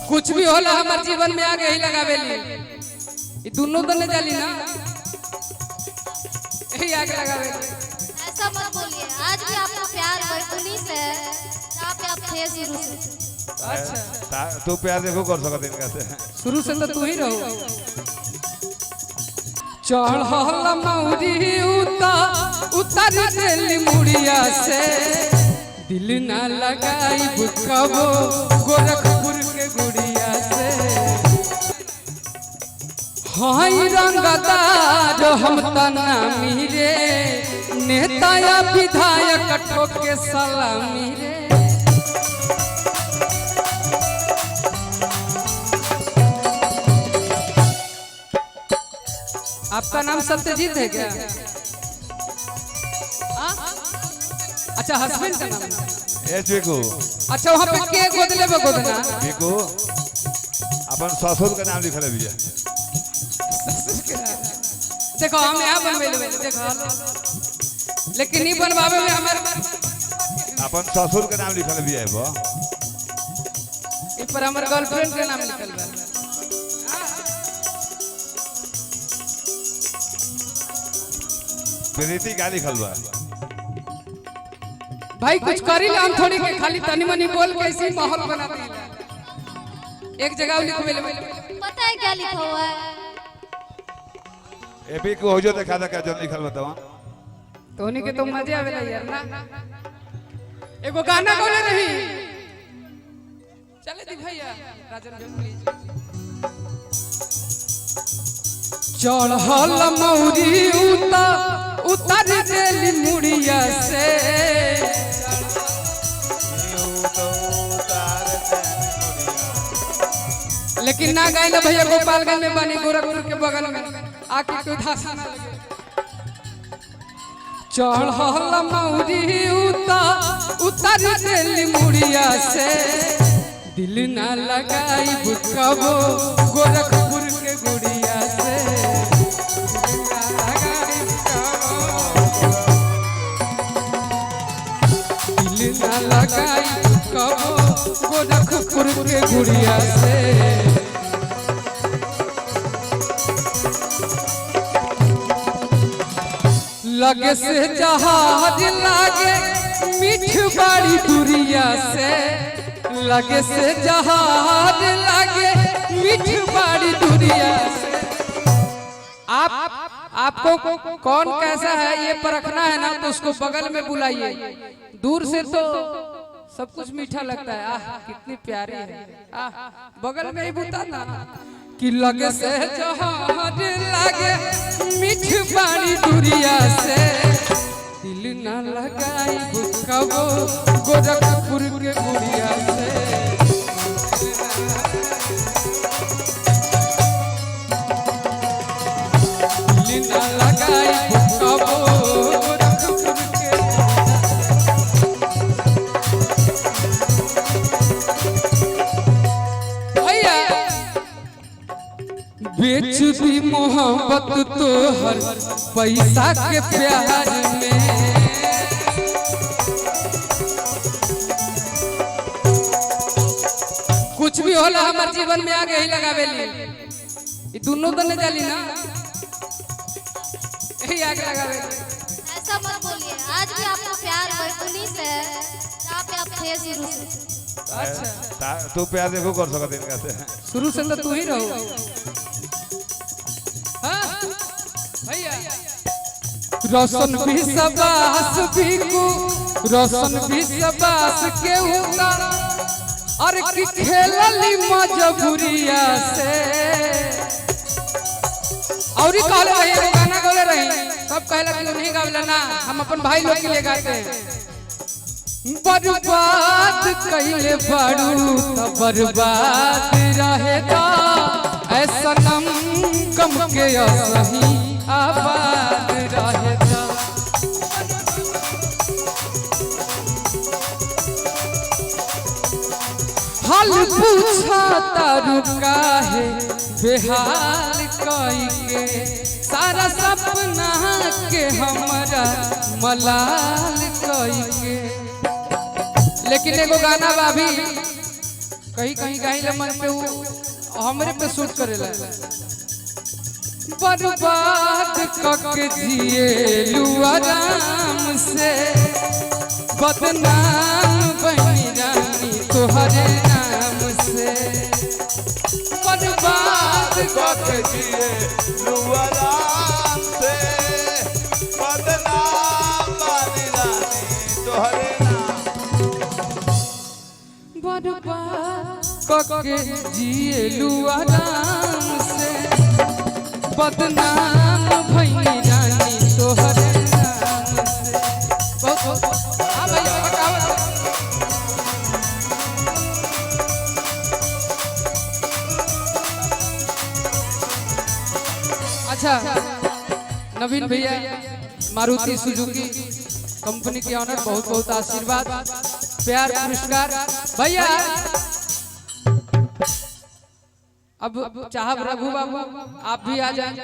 कुछ भी होला हमारे जीवन में आगे ही लगावेली। ये दोनों तो नहीं जाली ना, यही आगे लगावेली। ऐसा मत बोलिए, आज भी आपका प्यार वर्तुनी से जहाँ पे आप थे शुरू से। अच्छा तू प्यार देखो कर सकत इनका से शुरू से तो तू ही रहो। चढ़ल मौरी उतर दिल मुड़िया से, दिल ना लगाई कबो गोरखपुर के गुड़िया से। हाई रंगदार हम तना मीरे, नेता या विधायक ठोके सलामी रे। आपका नाम सत्यजीत है क्या? अच्छा हस्बैंड का नाम है? बिकू। अच्छा वहाँ पे के गोदले में गोदना बिकू अपन ससुर का नाम लिखल है भैया। देखो हम यहाँ बनवे ले देखो, लेकिन ये बनवावे में हमारे अपन ससुर का नाम लिखल है भैया। इस पर हमारे गर्लफ्रेंड का नाम लिखल है। प्रीति का लिखल बा। भाई कुछ करी ले, हम थोड़ी के खाली तनी मनी बोल के ऐसे माहौल बना दी। एक जगह लिखवे ले, पता है क्या लिखा हुआ है? एपी को हो जो देखा था क्या जो लिखल बतावा। तोनी के तो मजे आवेला यार ना। एगो गाना बोले रही, चले दी भैया राजन प्लीज। चढ़ल मौरी उतर दिल मुड़िया से, लेकिन ना गाय ना भैया गोपालगंज में बनी गोरखपुर के बगल में आके कोई धासा ना लगे। चढ़ल मौरी उतर दिल मुड़िया से, दिल ना लगाई कबो गोरखपुर के गुड़िया से। दिल ना लगाई कबो गोरखपुर के गुड़िया से। लगे से जहाज लागे मीठ बाड़ी दुरिया से, लगे से जहाज लागे मीठ बाड़ी दुरिया से। आपको कौन कैसा है ये परखना है ना, तो उसको बगल में बुलाइए। दूर से तो सब कुछ मीठा लगता है, आह कितनी प्यारी है, आह बगल में ही बुताना कि लगे से जहाज लागे मीठ बाड़ी दुरिया से। दिल ना लगाई कबो गोरखपुर के गुड़िया से। दिल ना लगाई कबो गोरखपुर के। भैया बेच दी मोहब्बत तो हर पैसा के प्यार में। कुछ भी होला हमारे जीवन में आगे ही लगावेली। ये दोनों तो नहीं जाली ना, यही आगे लगावेली। ऐसा मत बोलिए, आज भी आपका प्यार वर्तुनी से जहाँ पे आप थे शुरू से। अच्छा तू प्यार देखो कर सकत इनका से शुरू से तो तू ही रहो। हाँ भैया रोशन भी सबास बिकू, रोशन भी सबास के होगा और की खेलली मजबूरिया से। और ही कहले रही गाना गौले रही, सब कहला कि नहीं गावला ना, हम अपन भाई लोग के लिए गाते हैं। बर्बाद कइले बाड़ू त बर्बाद रहेगा, ऐसा नम कम के सही आबाद रहेगा। हाल पूछा तारू काहे बेहाल कई के, सारा सपना के हमारा मलाल कई के। लेकिन एगो गाना बाभी कहीं कहीं गाइले मन पे वो हमरे पे शूट करेला। बर्बाद करके जिए लू आराम से, बदनाम बनी रानी तोहरे नाम से। बर्बाद करके जिए लू आराम से, बदनाम बनी रानी तोहरे नाम। बर्बाद करके जिए लू आराम से, बदनाम भई रानी तोहरे नाम से। बहुत हाँ भैया बताओ। अच्छा नवीन भैया मारुति सुजुकी कंपनी के ऑनर, बहुत बहुत आशीर्वाद प्यार पुरस्कार भैया। अब चाहब रघु बाबू आप भी आ जाएं।